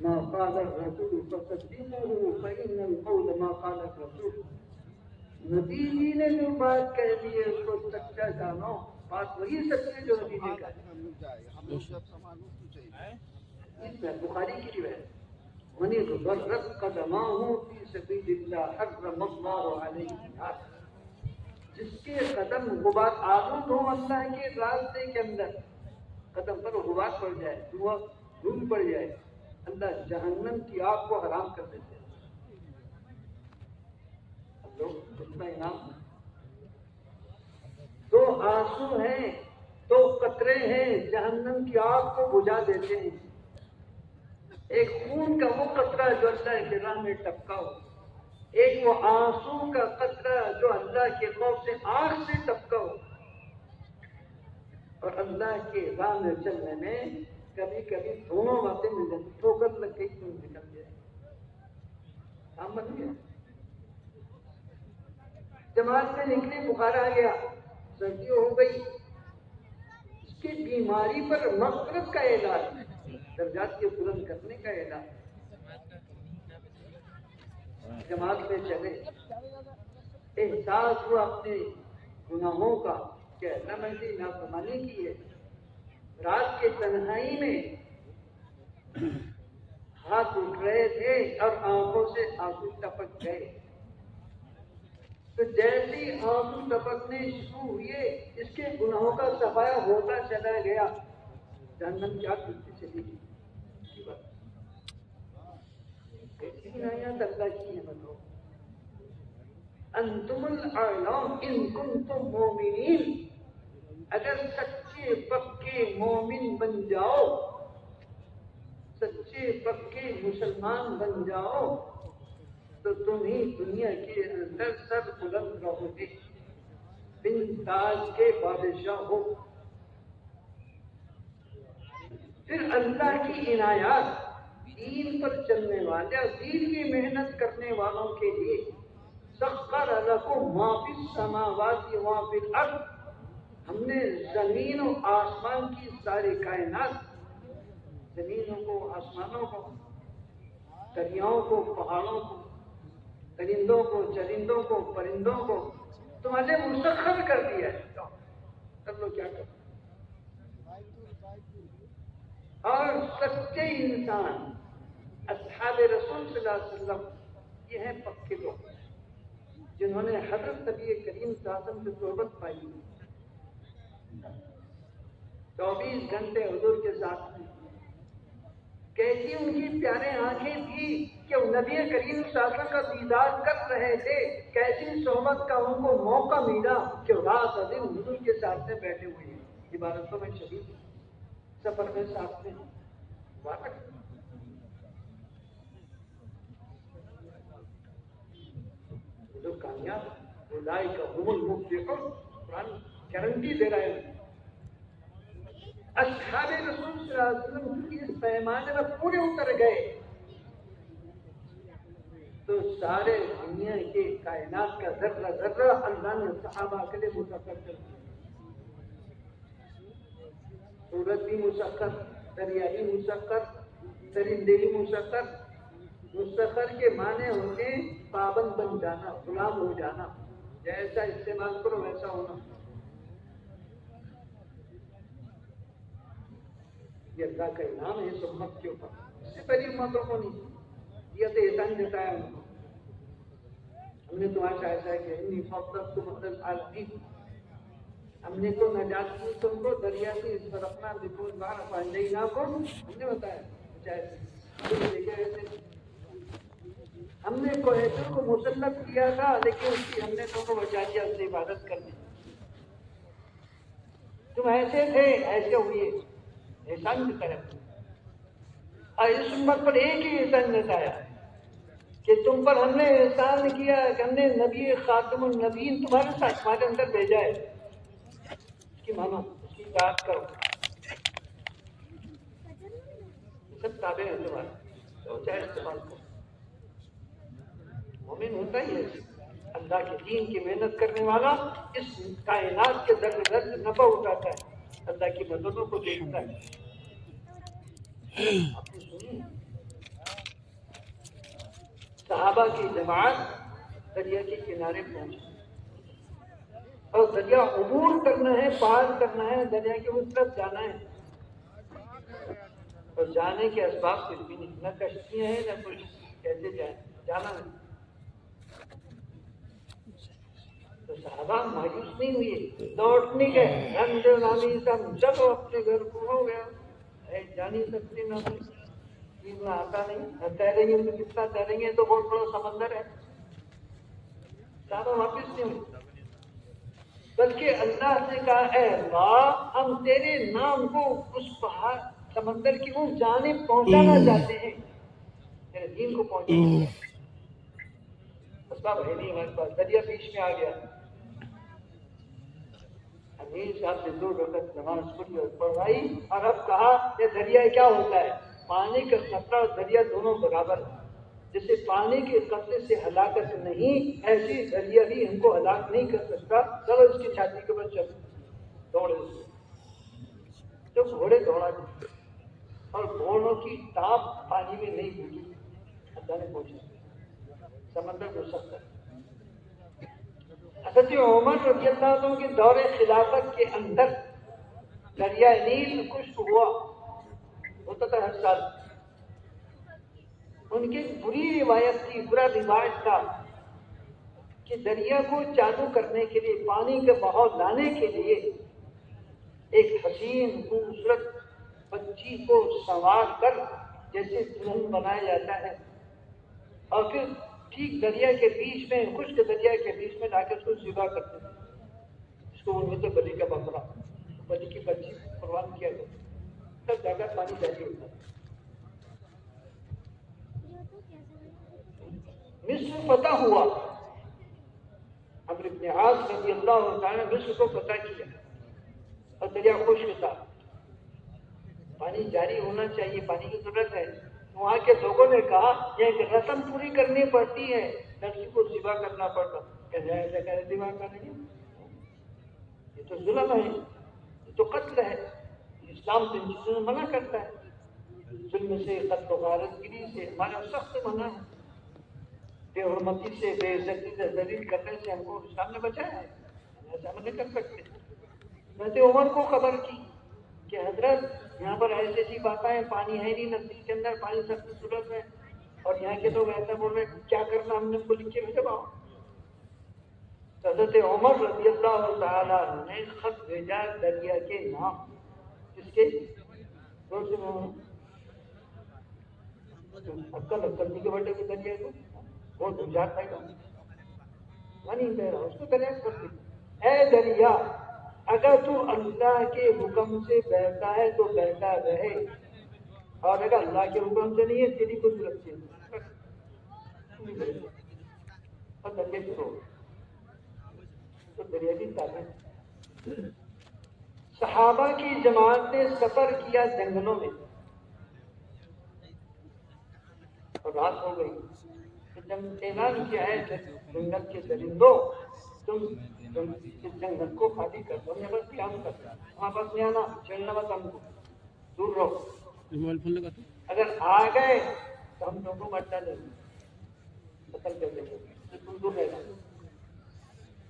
ما قال الرسول فصدقوه فإن القول ما قال الرسول. نبی جی نے جو بات کہہ دی ہے اس کو سچا جانو، بات وہی سچی جو نبی نے کہا. اس میں بخاری کی روایت من غرت قدماه فی سبیل اللہ حرم اللہ علیہ النار. جس کے قدم غبار آلود ہوں اللہ کے راستے کے اندر، قدم پر غبار پڑ جائے، دھول پڑ جائے، اللہ جہنم کی آگ کو حرام کر دیتے ہیں. لوگ کتنا انعام. دو آنسو ہیں، دو قطرے ہیں، جہنم کی آگ کو بجھا دیتے ہیں. ایک خون کا وہ قطرہ جو اللہ کی راہ میں ٹپکا ہو، ایک وہ آنسو کا قطرہ جو اللہ کے خوف سے آنکھ سے ٹپکا ہو. اور اللہ کے راہ میں چلنے میں کبھی کبھی دونوں باتیں مل جاتی. ٹھوکر لگ گئی تو نکل جائے، کام بن گیا. جماعت میں نکلی، بخار آ گیا، سردی ہو گئی، اس کی بیماری پر مغفرت کا علاج، درجات کے بلند کرنے کا علاج. جماعت میں چلے، احساس ہوا اپنے گناہوں کا کہ اللہ میں نے نافرمانی کی ہے. رات کے تنہائی میں ہاتھ اٹھ رہے تھے اور آنکھوں سے آنسو ٹپک گئے. تو جیسی آنسو ٹپکنے شروع ہوئے، اس کے گناہوں کا صفایا ہوتا چلا گیا، جہنم کی آگ بجھتی چلی گئی. ایسی عنایات اللہ کی نعمت ہو. انتم الاعلام ان کنتم مومنین. اگر سچے پکے مومن بن جاؤ، سچے پکے مسلمان بن جاؤ، تو تم ہی دنیا کے اندر سر بلند رہو گے، بن تاج کے بادشاہ ہو. پھر اللہ کی عنایات دین پر چلنے والے اور دین کی محنت کرنے والوں کے لیے سخر لکم ما فی السماوات وما فی الارض. ہم نے زمین و آسمان کی ساری کائنات، زمینوں کو، آسمانوں کو، دریاؤں کو، پہاڑوں کو، درندوں کو، چرندوں کو، پرندوں کو تمہارے مسخر کر دیا ہے. کر لو کیا کرو. اور سچے انسان اصحاب رسول صلی اللہ علیہ وسلم یہ ہیں پکے لوگ جنہوں نے حضرت نبی کریم صلی اللہ علیہ وسلم سے صحبت پائی، 24 گھنٹے حضور کے ساتھ تھے. کیسی ان کی پیارے آنکھیں تھی کہ وہ نبی کریم صلی اللہ علیہ وسلم کا دیدار کر رہے تھے. کیسی صحبت کا ان کو موقع ملا کہ رات دن حضور کے ساتھ میں بیٹھے ہوئے ہیں، عبادتوں میں شریک، سفر میں ساتھ میں. جو کامیاب اولئک هم المفلحون، قرآن گارنٹی دے رہا ہے. اصحاب رسول صلی اللہ علیہ وسلم کی اس پیمانے میں پورے اتر گئے تو سارے دنیا کے کائنات کا ذرہ ذرہ اللہ نے صحابہ کے لیے مسخر کر دیا. سورج بھی مسخر، دریا بھی مسخر، درندے بھی مسخر. مسخر کے معنی ہوتے پابند بن جانا، غلام ہو جانا، جیسا استعمال کرو ویسا ہونا. یہ اللہ کا انعام ہے اس امت کے اوپر. اس سے پہلی امتوں کو نہیں یہ تو احسان جتایا ان کو. ہم نے تو آج ایسا ہے کہ انی فضلتکم علی العالمین، ہم نے تو نجات کی تم کو دریا سے اس پر اپنا بکول بار فانجیناکم، ہم نے بتایا چاہے ہم نے کوہتر کو مسلط کیا تھا لیکن اس کی ہم نے تم کو بچا دیا، اس سے عبادت کرنے. تم ایسے تھے ایسے ہوئے، احسان کی طرف. اور اس امت پر ایک ہی احسان جتایا کہ تم پر ہم نے احسان کیا کہ ہم نے نبی خاتم النبیین تمہارے ساتھ ہمارے اندر بھیجا ہے. اس کی مانو، اس کی اطاعت کرو، سب تابع ہیں تمہارے، تو چاہے استعمال کرو. مومن ہوتا ہی ہے اللہ کے دین کی محنت کرنے والا، اس کائنات کے در در سے نفع اٹھاتا ہے، اللہ کی مددوں کو دیکھتا ہے. آپ نے سنی صحابہ کی جماعت دریا کے کنارے پہنچی اور دریا عبور کرنا ہے، پار کرنا ہے، دریا کے اس طرف جانا ہے، اور جانے کے اسباب کچھ بھی نہیں، نہ کشتیاں ہیں نہ کچھ، کیسے جائیں، جانا نہیں۔ تو صحابہ مایوس نہیں ہوئے، لوٹ نہیں گئے، رنگ نامی سب اپنے گھر کو ہو گیا، جا نہیں سکتے، نہ تیرنا آتا نہیں، نہ تیریں گے تو کتنا تیریں گے، تو بہت بڑا سمندر ہے۔ صحابہ واپس نہیں ہوئے، بلکہ اللہ نے کہا اے اللہ ہم تیرے نام کو اس پہاڑ سمندر کی اس جانب پہنچانا چاہتے ہیں، تیرے دین کو پہنچانا، اسباب ہے نہیں ہمارے پاس، دریا بیچ میں آ گیا۔ امیر صاحب نے 2 رکعت نماز پڑھی اور پڑھائی، اور اب کہا یہ دریا کیا ہوتا ہے؟ پانی کا قطرہ اور دریا دونوں برابر ہیں، جیسے پانی کے قطرے سے ہلاکت نہیں، ایسی دریا بھی ہم کو ہلاک نہیں کر سکتا، چلو اس کی چھاتی کے اوپر چل دوڑے، تو گھوڑے دوڑا دے، اور گھوڑوں کی ٹاپ پانی میں نہیں ڈوبی، اللہ نے پوچھا سمندر میں سکتا۔ حضرت عمر رضی اللہ عنہ کے دور خلافت کے اندر دریا نیل خشک ہوا، ہوتا تھا ہر سال۔ ان کی بری روایت تھی، برا رواج تھا کہ دریا کو چالو کرنے کے لیے، پانی کا بہاؤ لانے کے لیے ایک حسین خوبصورت بچی کو سنوار کر جیسے دلہن بنایا جاتا ہے، اور پھر ٹھیک دریا کے بیچ میں، خشک دریا کے بیچ میں لا کے اس کو ذبح کرتے تھے، اس کو ان میں تو بلی کا بکرا، بلی کی بچی قربان کیا جاتا، تب جا کر پانی جاری ہوتا ہے۔ مصر فتح ہوا، عمرو بن عاص رضی اللہ تعالیٰ نے مصر کو فتح کیا، اور دریا خشک تھا، پانی جاری ہونا چاہیے، پانی کی ضرورت ہے۔ وہاں کے لوگوں نے کہا یہ ایک رسم پوری کرنی پڑتی ہے، لڑکی کو ذبح کرنا پڑتا، ایسا کیسے ذبح کریں گے؟ یہ تو ظلم ہے، یہ تو قتل ہے، اسلام تو ان چیزوں میں منع کرتا ہے، ظلم سے، قتل و غارت گری سے ہمارا سخت منع ہے، بے حرمتی سے، بے عزتی سے، ذلیل کرنے سے ہم کو اسلام نے بچایا ہے، ایسا ہم نہیں کر سکتے۔ حضرت عمر کو خبر کی کہ حضرت یہاں پر ایسی ایسی باتیں ہیں، پانی ہے نہیں ندی کے اندر، پانی سخت ضرورت ہے، اور یہاں کے لوگ ایسا بول رہے ہیں، کیا کرنا، ہم نے ان کو لکھ کے بھیجا۔ حضرت عمر رضی اللہ تعالیٰ نے خط بھیجا دریا کے نام، جس کے عقل کے بڑے کے دریا کو بہت بجھا تھا، نہیں دے رہا اس کو دریا کرتی، اے دریا اگر تو اللہ کے حکم سے بہتا ہے تو بہتا رہے، اور اگر اللہ کے حکم سے نہیں ہے تیری کوئی غلطی نہیں، اور دریا شروع تو دریا کی تعلیم۔ صحابہ کی جماعت نے سفر کیا جنگلوں میں، اور رات ہو گئی، جب اعلان کیا ہے جنگل کے درندوں تم اس جنگل کو خالی کر دو، ہمیں بس قیام کر دو، ہمارے پاس نہیں آنا، چھیڑنا مت ہم کو، دور رہو، اگر آ گئے تو ہم لوگوں کو مرتا دیں گے، قتل کر دیں گے، تم دور رہنا۔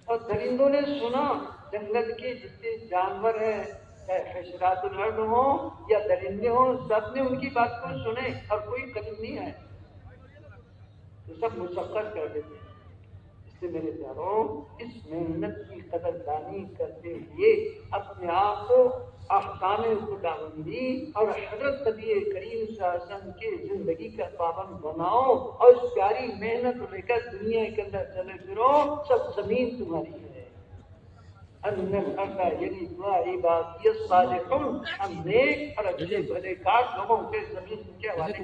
اور درندوں نے سنا، جنگل کے جتنے جانور ہیں، چاہے حشرات الارض ہوں یا درندے ہوں، سب نے ان کی بات کو سنے، اور کوئی قریب نہیں آئے، تو سب مسخر کر دیتے۔ اس سے میرے پیاروں، اس محنت کی قدردانی کرتے ہوئے اپنے آپ کو احکام خداوندی اور حضرت نبی کریم صلی اللہ علیہ وسلم کی زندگی کا پابند بناؤ، اور اس پیاری محنت لے کر دنیا کے اندر چلے پھرو، سب زمین تمہاری ہے۔ ان الارض یرثها عبادی الصالحون، ہم نیک اور اچھے بھلے کار لوگوں کے زمین کے حوالے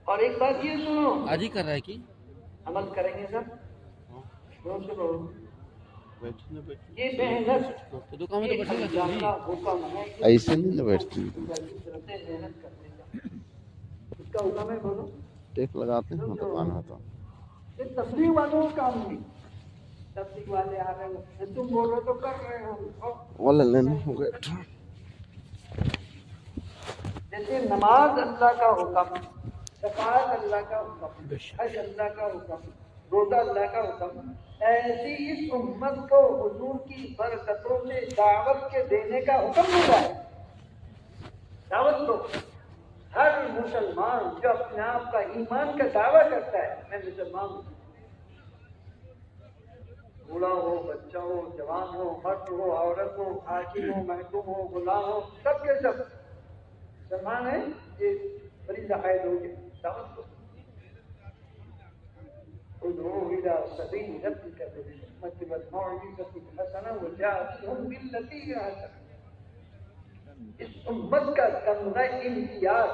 اور ایک بات یہ سنو، آج ہی کر رہا ہے کہ عمل کریں گے سب، سنو یہ محنت ایسے نہیں نہ بیٹھتی، محنت کرتے جاؤ، اس کا حکم ہے، بولو ٹیک لگاتے ہیں دکان ہے تو یہ تبلیغ والوں کا کام نہیں، تبلیغ والے آ رہے ہیں، تم بول رہے تو کر رہے ہیں، والا لینے ہو گئے۔ جیسے نماز اللہ کا حکم، زکوٰۃ اللہ کا حکم، حج اللہ کا حکم، روزہ اللہ کا حکم، ایسی اس امت کو حضور کی برکتوں سے دعوت کے دینے کا حکم ملا ہے۔ دعوت کو ہر مسلمان جو اپنے آپ کا ایمان کا دعویٰ کرتا ہے، میں مسلمان ہوں، بوڑھا ہو، بچہ ہو، جوان ہو، مرد ہو، عورت ہو، حاکم ہو، محکوم ہو، غلام ہو، سب کے سب مسلمان ہیں، یہ بڑی عائد ہو گئی دعوت کو۔ ادعو الى سبیل ربک بالحکمۃ والموعظۃ الحسنہ وجادلہم بالتی ہی احسن۔ اس امت کا تمغہ امتیاز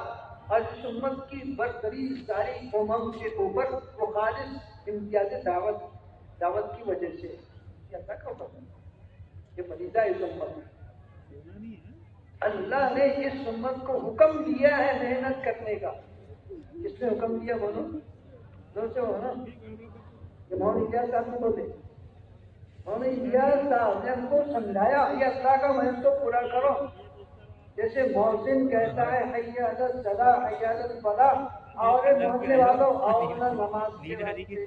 اور اس امت کی برتری ساری امم کے اوپر وہ خالص امتیاز دعوت کی وجہ سے یہ اللہ کا حکم ہے، یہ فریضہ اس امت ہے۔ اللہ نے اس امت کو حکم دیا ہے محنت کرنے کا۔ کس نے حکم دیا بولو؟ دو سے ہو نا، مولانا الیاس صاحب نے بولے، مولانا الیاس صاحب نے ہم کو سمجھایا یہ اللہ کا محنت کو پورا کرو۔ جیسے محسن کہتا ہے حی علی الصلاۃ حی علی الفلاح، اور پہنچنے والوں اور نماز کے واسطے،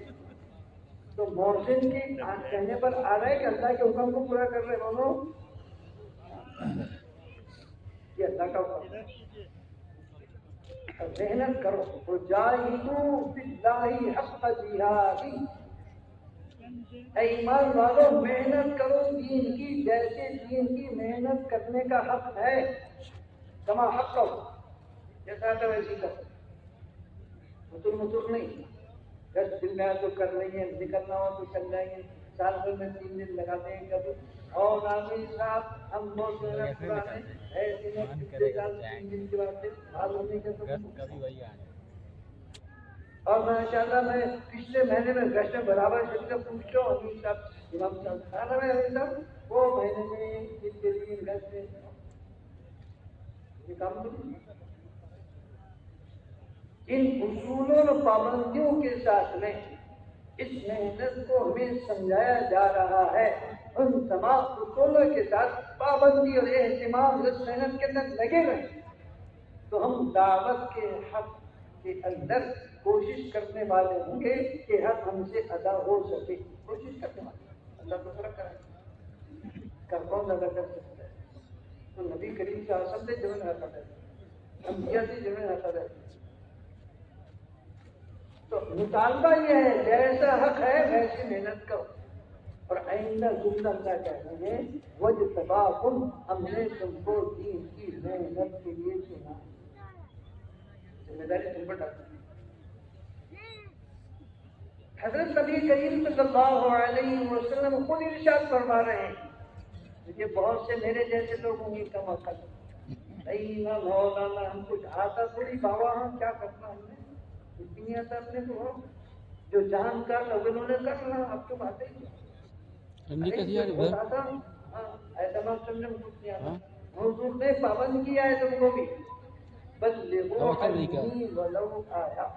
تو محسن کی کہنے پر آ رہا ہے کہ اللہ کے حکم کو پورا کر رہے بولو، یہ اللہ کا حکم ہے۔ محنت کرو، وجاہدوا فی اللہ حق جہادہ، اے ایمان والو محنت کرو دین کی جیسے دین کی محنت کرنے کا حق ہے، کما حق ہو، جیسا ہے ویسی کرو، متر نہیں، 10 دن میں تو کر رہی ہیں، نکلنا ہو تو چل جائیں گے، سال بھر میں 3 دن لگاتے ہیں کبھی، اور عامر صاحب ہم بہت پرانے ایسے میں پچھلے سال 3 دن کے بعد حال ہونے کے تو اور ماشاءاللہ میں پچھلے مہینے میں گشت برابر سے پوچھو امیر صاحب امام صاحب کھانا میں امیر صاحب وہ مہینے میں 3 گھنٹے سے یہ کام کروں۔ ان اصولوں اور پابندیوں کے ساتھ میں اس محنت کو ہمیں سمجھایا جا رہا ہے، ان تمام اصولوں کے ساتھ پابندی اور اہتمام اس محنت کے اندر لگے رہیں تو ہم دعوت کے حق کے اندر کوشش کرنے والے ہوں گے کہ حق ہم سے ادا ہو سکے۔ کوشش کرنے والے اللہ کو فرق کریں، کر کون ادا کر سکتا ہے؟ تو نبی کریم صلی اللہ علیہ وسلم سے جو میں حق ہے، انبیاء سے جو میں حق ہے۔ تو مطالبہ یہ ہے جیسا حق ہے ویسے محنت کرو، اور آئندہ زندہ اللہ کہتے ہیں وَاجْتَبَاكُمْ، ہم نے تم کو دین کی محنت کے لیے چنا، ذمہ داری تم پر ڈالتے ہیں۔ حضرت نبی کریم صلی اللہ علیہ وسلم خود ارشاد فرما رہے ہیں، یہ بہت سے میرے جیسے لوگ ہوں گے کم عقل، نہ مولانا ہم کچھ آتا تھوڑی بابا ہم کیا کرنا، ہم نے اتنی آتا اپنے کو ہو جو جان کا انہوں نے کر رہا، اب تو باتیں ہی اعتماد سمجھے کچھ نہیں آتا، حضور نے پابند کیا ہے تم کو بھی، بلغوا عنی ولو آیا،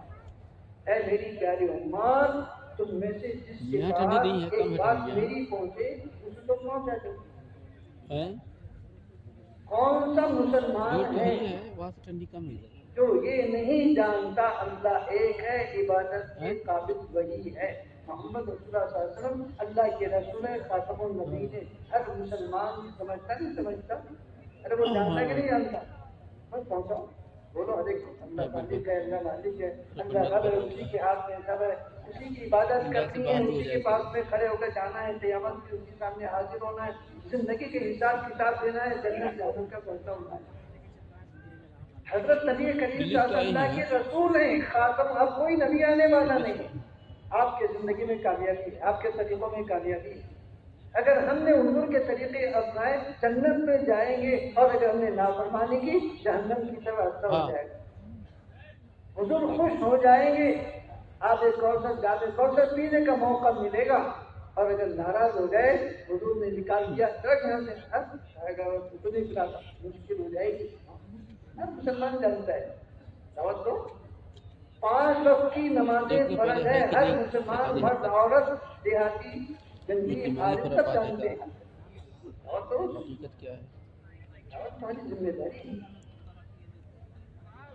اے میری پیاری امت تم میں سے جس کے پاس ایک بات میری پہنچے اسے تو پہنچا دو۔ کون سا مسلمان ہے جو یہ نہیں جانتا اللہ ایک ہے، عبادت کے قابل وہی ہے، محمد رسول اللہ صلی اللہ علیہ وسلم اللہ کے رسول ہے، خاتم النبیین ہے۔ ہر مسلمان سمجھتا نہیں سمجھتا، ارے وہ جانتا کہ نہیں جانتا، بس پہنچاؤ، بولو اللہ مالک ہے، اللہ مالک ہے، اللہ رب ہے، اسی کے ہاتھ میں سب ہے، اسی کی عبادت کرنی ہے، اسی کے پاس میں کھڑے ہو کر جانا ہے، قیامت میں اسی کے سامنے حاضر ہونا ہے، زندگی کے حساب کتاب دینا ہے، جنت جہنم کا فیصلہ ہونا ہے۔ حضرت نبی کریم صلی اللہ علیہ وسلم اللہ کے رسول ہیں، خاتم، اب کوئی نبی آنے والا نہیں ہے۔ آپ کے زندگی میں کامیابی ہے، آپ کے طریقوں میں کامیابی ہے۔ اگر ہم نے حضور کے طریقے اپنائے جنت میں جائیں گے، اور اگر ہم نے نافرمانی کی جہنم کی طرف راستہ ہو جائے گا۔ حضور خوش ہو جائیں گے، آپ ایک کوثر پینے کا موقع ملے گا، اور اگر ناراض ہو گئے حضور نے نکال دیا ٹرک یہاں سے تو نہیں پلاتا، مشکل ہو جائے گی۔ ہر مسلمان جانتا ہے دعوت دو، 5 وقت کی نمازیں فرض ہے، ہر مسلمان مرد عورت دیہاتی جنگی عالم سب جانتے ہیں۔ دعوت دو، دعوت تمہاری ذمہ داری ہے۔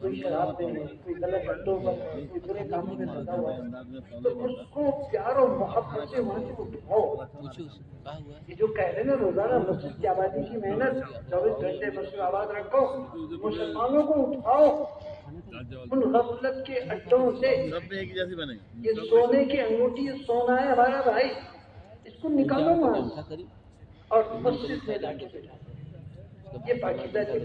کوئی شراب پینے، کوئی غلط اڈوں پر، کوئی برے کاموں میں لگا ہوا ہے، تو اس کو پیار اور محبت سے وہاں سے اٹھاؤ۔ پوچھو اس سے کہا ہوا ہے یہ جو کہہ رہے ہیں نا روزانہ مسجد کی آبادی کی محنت، 24 گھنٹے مسجد آباد رکھو، مسلمانوں کو اٹھاؤ ان غفلت کے اڈوں سے۔ یہ سونے کی انگوٹھی، یہ سونا ہے ہمارا بھائی، اس کو نکالو وہاں اٹھا کری اور مسجد میں لا کے بیٹھا، یہ پاکیزہ چیز۔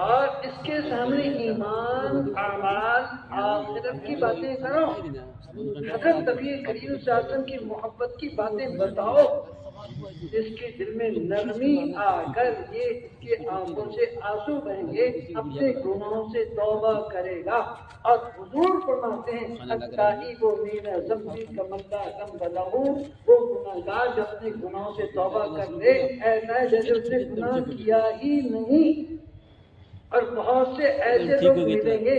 اور اس کے سامنے ایمان، اعمال، آخرت کی باتیں کرو، حضرت نبی کریم صلی اللہ علیہ وسلم کی محبت کی باتیں بتاؤ، جس کے دل میں نرمی آ کر یہ اس کے آنکھوں سے آنسو بہیں گے، اپنے گناہوں سے توبہ کرے گا۔ اور حضور فرماتے ہیں التائب من ذنبہ کمن لا ذنب لہ، وہ گناہگار جو اپنے گناہوں سے توبہ کر لے ایسا ہے جیسے اس نے گناہ کیا ہی نہیں۔ اور بہت سے ایسے لوگ ملیں گے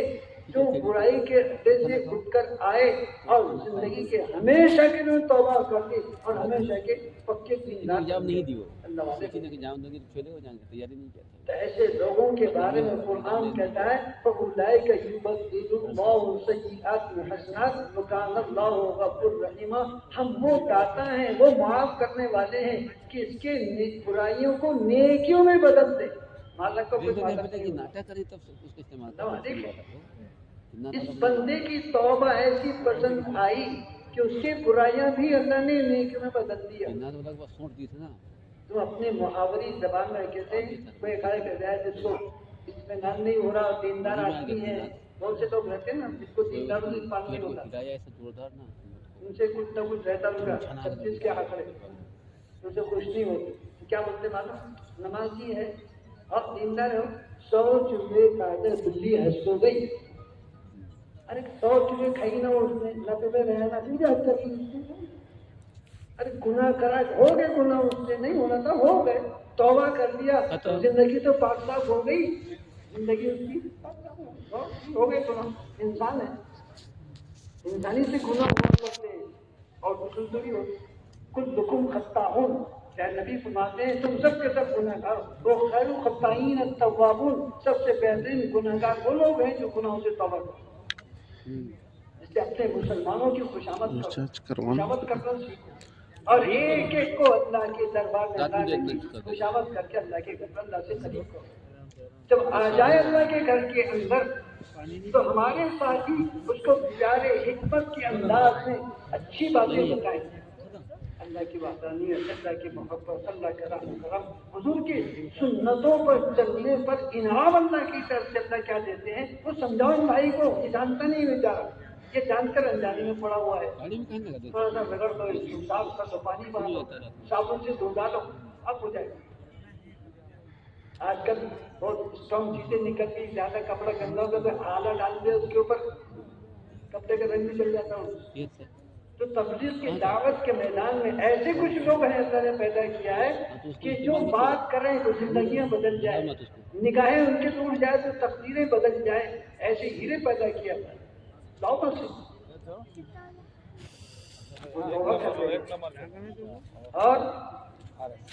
جو برائی کے اڈے سے اٹھ کر آئے اور زندگی کے ہمیشہ کے لیے توبہ کر کے اور ہمیشہ کے پکے دیندار انجام نہیں دی وہ اللہ والے کسی نے کہ جام دیں گے تو چھوڑے ہو جائیں گے، تیاری نہیں کیا تو ایسے لوگوں کے بارے میں قرآن کہتا ہے فَأُولَئِكَ يُبَدِّلُ اللَّهُ سَيِّئَاتِهِمْ حَسَنَاتٍ وَكَانَ اللَّهُ غَفُورًا رَحِيمًا۔ ہم وہ داتا ہیں، وہ معاف کرنے والے ہیں کہ اس کے برائیوں کو نیکیوں میں بدل دے۔ مالک کو کچھ مالک نہیں ہوتا۔ ناٹک کرے تب اس کا استعمال اس بندے کی توبہ ایسی پسند آئی کہ اس کی برائیاں بھی اللہ نے نیکیوں میں بدل دیا۔ سوٹ دی تھی نا تم اپنے محاوری زبان میں کہتے ہیں کوئی کھڑے کر جائے جس کو اطمینان نہیں ہو رہا، دیندار آدمی ہے، بہت سے لوگ رہتے ہیں نا جس کو دیندار سے پان نہیں ہوتا، ان سے کچھ نہ کچھ رہتا ان کا سب چیز کے آنکڑے، ان سے کچھ نہیں ہوتی، کیا بولتے معلوم؟ نمازی ہے اور دیندار ہو، 100 چوہے کاٹے بلی ہنس تو گئی، ارے 100 چوہے کھائی نہ اس نے نہ تو رہنا نہیں جاتا، ارے گناہ کرا ہو گئے، گناہ اس سے نہیں ہونا تھا، ہو گئے، توبہ کر لیا، زندگی تو پاک صاف ہو گئی، زندگی اس کی ہو گئے، گناہ انسان ہے، انسانی سے گناہ ہو سکتے ہیں اور دوسری ہو کلکم خطاؤن، کیا نبی فرماتے ہیں تم سب کے سب گناہ گار ہو، وہ خیر الخطائین التوابون، سب سے بہترین گناہ گار وہ لوگ ہیں جو گناہوں سے توبہ کرتے ہیں۔ اس لیے اپنے مسلمانوں کی خوشامد کرنا سیکھو اور ایک ایک کو اللہ کے دربار میں لانے کی خوشامد کر کے اللہ کے گھر میں اللہ سے قریب کرو۔ جب آ جائے اللہ کے گھر کے اندر تو ہمارے ساتھی اس کو پیارے حکمت کے انداز میں اچھی باتیں بتائیں، اللہ کی وحدانیت، اللہ کی محبت، اللہ کا رحم کرم، حضور کی سنتوں پر چلنے پر انعام اللہ کی طرف سے اللہ کیا دیتے ہیں وہ سمجھاؤ بھائی کو، یہ جانتا نہیں بیچارہ، یہ جان کر انجانی میں پڑا ہوا ہے، تھوڑا سا رگڑ دو، صاف کر دو، پانی بنا دو، صابن سے دھو ڈالو، اب ہو جائے گا۔ آج کل بہت اسٹرانگ چیزیں نکل گئی، زیادہ کپڑا گندا ہوگا تو آلہ ڈال دے اس کے اوپر، کپڑے کا رنگ بھی چل جاتا ہے۔ تو تبلیغ کی دعوت کے میدان میں ایسے کچھ لوگ ہیں اللہ نے پیدا کیا ہے کہ جو بات کریں تو زندگیاں بدل جائیں، نگاہیں ان کے ٹوٹ جائے تو تقدیریں بدل جائیں، ایسے ہیرے پیدا کیا لاؤ بس۔ اور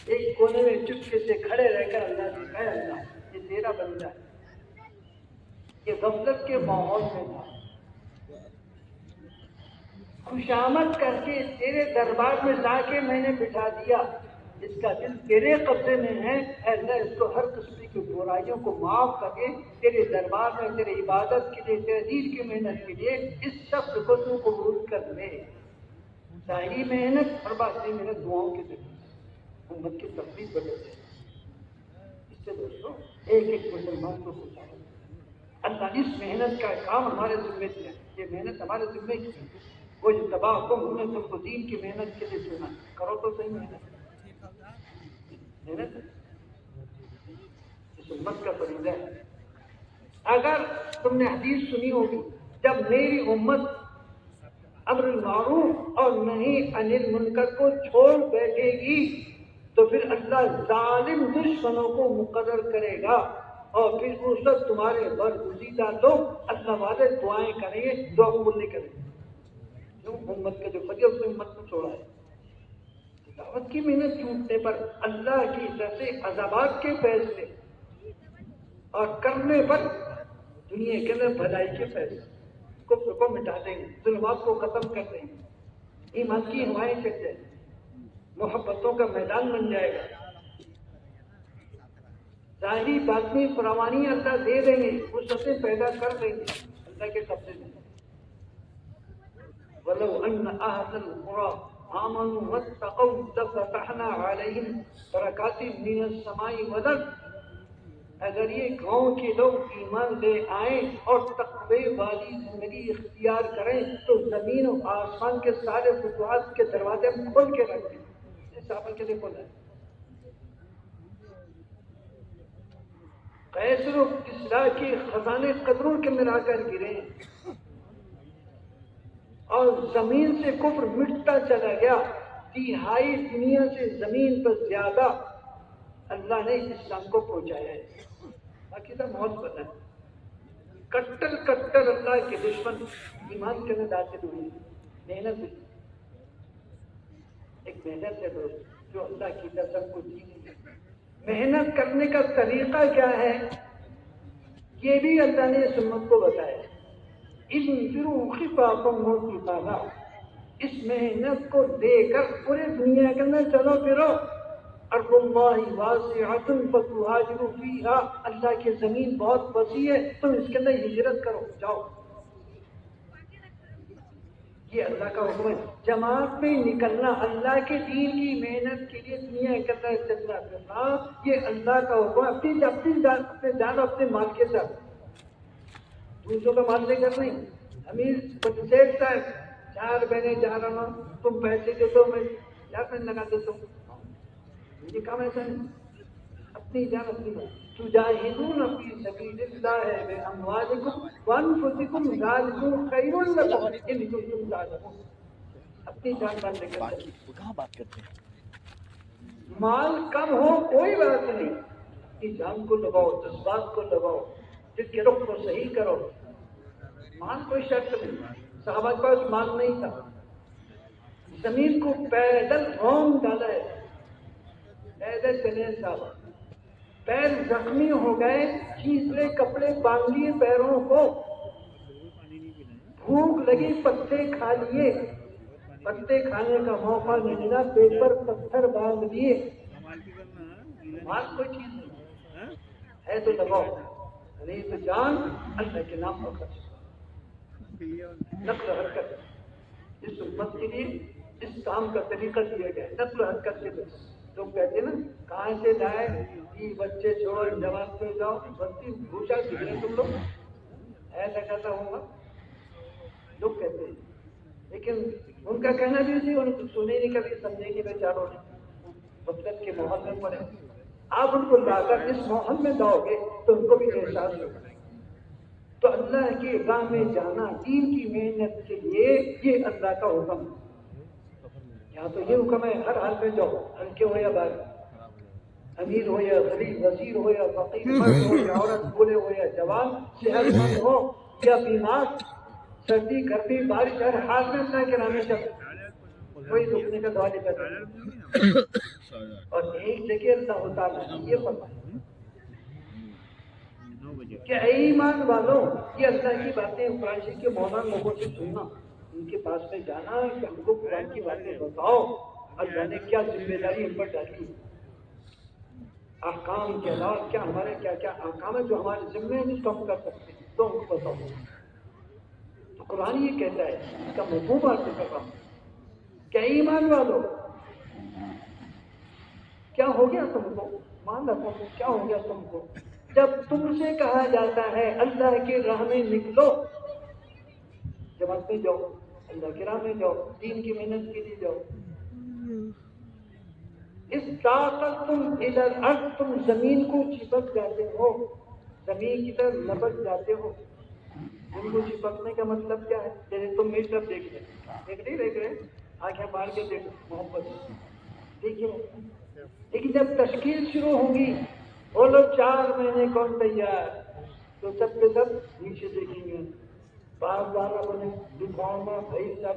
ایک کونے میں چپکے سے کھڑے رہ کر اللہ سے کہے اللہ یہ تیرا بندہ ہے، یہ غفلت کے ماحول میں تھا، خوشامد کر کے تیرے دربار میں لا کے میں نے بٹھا دیا، اس کا دل تیرے قبضے میں ہے، اے اللہ اس کو ہر قسم کی برائیوں کو معاف کر کے تیرے دربار میں تیرے عبادت کے لیے، تیرے دین کی محنت کے لیے اس شخص کو تو قبول کر لے۔ ظاہری محنت اور باطنی محنت دعاؤں کے ذریعے امت کی تقدیر بدل جائے۔ اس سے دوستوں ایک ایک مسلمان کو خوشامد اللہ اس محنت کا کام ہمارے ذمے دیا، یہ محنت ہمارے ذمے کی ہے، وہ جو تباہ کو ہم نے تم کو دین کی محنت کے لیے چنا، کرو تو صحیح محنت اس امت کا فریضہ ہے۔ اگر تم نے حدیث سنی ہوگی جب میری امت امر المعروف اور نہی عن المنکر کو چھوڑ بیٹھے گی تو پھر اللہ ظالم دشمنوں کو مقرر کرے گا اور پھر اس وقت تمہارے برگزیدہ لوگ اللہ والے دعائیں کریں گے، دعا قبول نہیں کریں گے، کیوں؟ امت کا جو فریضہ اس نے امت کو چھوڑا ہے۔ دعوت کی محنت چھوٹنے پر اللہ کی طرف سے عذابات کے فیصلے اور کرنے پر دنیا کے اندر بھلائی کے فیصلے کفر کو مٹا دیں گے، ظلمات کو ختم کر دیں گے، ایمان کی ہوائیں چل جائیں گی، محبتوں کا میدان بن جائے گا، ظاہری باطنی فراوانی اللہ دے دیں گے، فرصتیں پیدا کر دیں گے اللہ کے قبضے میں۔ وَلَوْ أَنَّ أَهْلَ الْقُرَىٰ آمَنُوا وَاتَّقَوْا لَفَتَحْنَا عَلَيْهِمْ بَرَكَاتٍ مِّنَ السَّمَاءِ وَالْأَرْضِ، اگر یہ گاؤں کے لوگ ایمان لے آئیں اور تقوی والی زندگی اختیار کریں تو زمین و آسمان کے سارے فتوحات کے دروازے ہم کھول کے رکھ دیں، اس صحابہ کے لیے کھولا ہے۔ قیصر و کسریٰ کے خزانے قدروں کے اندر آ کر گرے اور زمین سے کفر مٹتا چلا گیا، تہائی دنیا سے زمین پر زیادہ اللہ نے اسلام کو پہنچایا ہے، باقی تو موت بنا ہے۔ کٹر کٹر اللہ کے دشمن ایمان کے اندر داخل ہوئے، محنت ہوئی، ایک محنت ہے دوست جو اللہ کی قسم کو دی ہے۔ محنت کرنے کا طریقہ کیا ہے یہ بھی اللہ نے اس امت کو بتایا۔ انفروا خفافا وثقالا، اس محنت کو دے کر پورے دنیا کے اندر چلو پھرو، ارض اللہ واسعۃ فتہاجروا فیہا، اللہ کی زمین بہت وسیع ہے، تم اس کے اندر ہجرت کرو، جاؤ۔ یہ اللہ کا حکم ہے، جماعت میں نکلنا، اللہ کے دین کی محنت کے لیے دنیا کے اندر چلنا پھرنا، یہ اللہ کا حکم ہے، اپنے جان اپنے مال کے ساتھ، دوسروں کا مال لے کر نہیں۔ امیر سیٹ صاحب 4 مہینے جا رہا ہوں، تم پیسے دے دو میں 4 مہینے لگا دیتا ہوں، یہ کام ایسا نہیں، اپنی جان اپنی مال۔ تجاہدون فی سبیل اللہ باموالکم وانفسکم ذالکم خیر لکم ان کنتم تعلمون، اپنی جان مال لے کر کہاں بات کرتے ہیں؟ مال کم ہو کوئی بات نہیں، اپنی جان کو لگاؤ، جذبات کو لگاؤ، دل کے رخ کو صحیح کرو، مال کوئی شرط نہیں، صحابہ کے پاس مال نہیں تھا، زمین کو پیدل رونگ ڈالا ہے، پیدل چلے صحابہ، پیر زخمی ہو گئے، چیزلے کپڑے باندھ لیے پیروں کو، بھوک لگی پتے کھا لیے، پتے کھانے کا موقع نہیں ملا، پیٹ پر پتھر باندھ دیے، مال کوئی چیز نہیں ہے تو لگاؤ، نہیں تو جان اللہ کے نام پر خرچ، نقل و حرکت اس امت کے لیے اس کام کا طریقہ دیا گیا ہے، نقل و حرکت سے لوگ کہتے ہیں نا کہاں سے لائے، بچے چھوڑ جوان پہ جاؤ، بستی بھوشا سکھے تم لوگ، ایسا کہتا ہوں گا لوگ کہتے ہیں، لیکن ان کا کہنا بھی نہیں، ان کو سنے نہیں کبھی، سمجھے نہیں بیچاروں نے، غفلت کے ماحول میں پڑے، آپ ان کو لا کر اس ماحول میں لاؤ گے تو ان کو بھی احساس ہوگا۔ تو اللہ کی راہ میں جانا، دین کی محنت کے لیے یہ اللہ کا حکم ہے، یہاں تو یہ حکم ہے ہر حال میں جاؤ، ہلکے ہو یا بھاری، امیر ہو یا غریب، وزیر ہو یا فقیر، مرد ہو یا عورت، بوڑھے ہو یا جوان، صحت مند ہو یا بیمار، سردی گرمی بارش، ہر حال میں اللہ کے نام چل، کوئی رکنے کا دعا نہیں کرتا۔ اور ایک جگہ اللہ تعالیٰ نے یہ فرمایا کہ اے ایمان والوں، یہ اللہ کی باتیں قرآن شریف کے مولانا لوگوں سے سننا، ان کے پاس میں جانا کہ ہم کو قرآن کی باتیں بتاؤ، اللہ نے کیا ذمہ داری ہم پر ڈالی، احکام کے علاوہ کیا ہمارے کیا کیا احکام ہے جو ہمارے ذمہ ہیں جس کو ہم کر سکتے ہیں، تو ہم کو بتاؤ۔ تو قرآن یہ کہتا ہے، اس کا مفہوم آپ سے کر رہا ہوں کہ ایمان والو، کیا ہو گیا تم کو، مان رکھو کیا ہو گیا تم کو جب تم سے کہا جاتا ہے اللہ کی راہ میں نکلو، جماعت میں جاؤ، اللہ کی راہ میں جاؤ، دین کی محنت کے لیے جاؤ، اس طاقت تم ادھر تم زمین کو چپک جاتے ہو، زمین کی طرف لپٹ جاتے ہو۔ ان کو چپکنے کا مطلب کیا ہے؟ جیسے تم میری طرف دیکھ رہے آنکھیں مار کے دیکھو محبت دیکھیے، لیکن جب تشکیل شروع ہوگی، وہ لوگ 4 مہینے کون تیار، تو سب کے سب نیچے دیکھیں گے، بار بار اپنے دکھاؤں میں بھائی سب